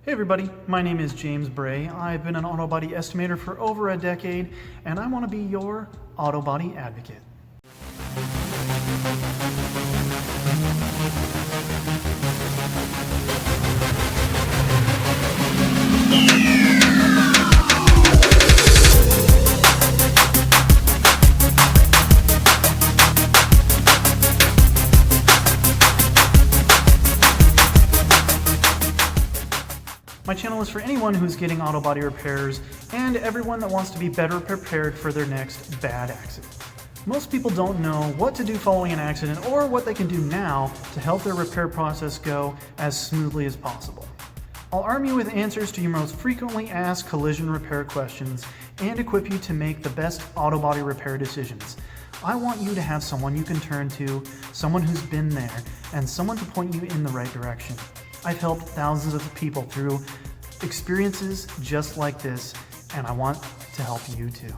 Hey everybody, my name is James Bray. I've been an auto body estimator for over a decade, and I want to be your auto body advocate. My channel is for anyone who's getting auto body repairs and everyone that wants to be better prepared for their next bad accident. Most people don't know what to do following an accident or what they can do now to help their repair process go as smoothly as possible. I'll arm you with answers to your most frequently asked collision repair questions and equip you to make the best auto body repair decisions. I want you to have someone you can turn to, someone who's been there, and someone to point you in the right direction. I've helped thousands of people through experiences just like this, and I want to help you too.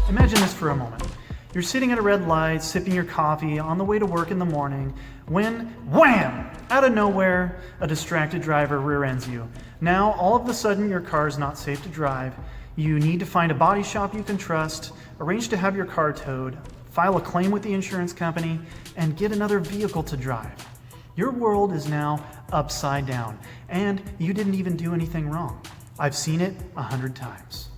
Imagine this for a moment. You're sitting at a red light, sipping your coffee on the way to work in the morning, when, wham! Out of nowhere, a distracted driver rear-ends you. Now, all of a sudden, your car is not safe to drive. You need to find a body shop you can trust, arrange to have your car towed, file a claim with the insurance company, and get another vehicle to drive. Your world is now upside down, and you didn't even do anything wrong. I've seen it 100 times.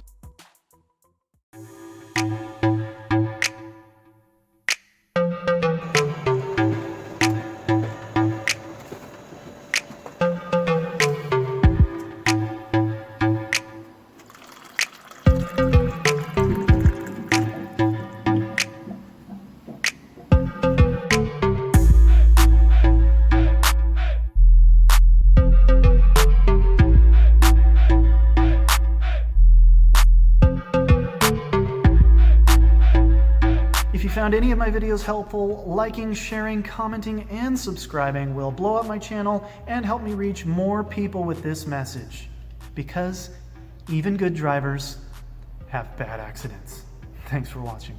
If you found any of my videos helpful, liking, sharing, commenting, and subscribing will blow up my channel and help me reach more people with this message. Because even good drivers have bad accidents. Thanks for watching.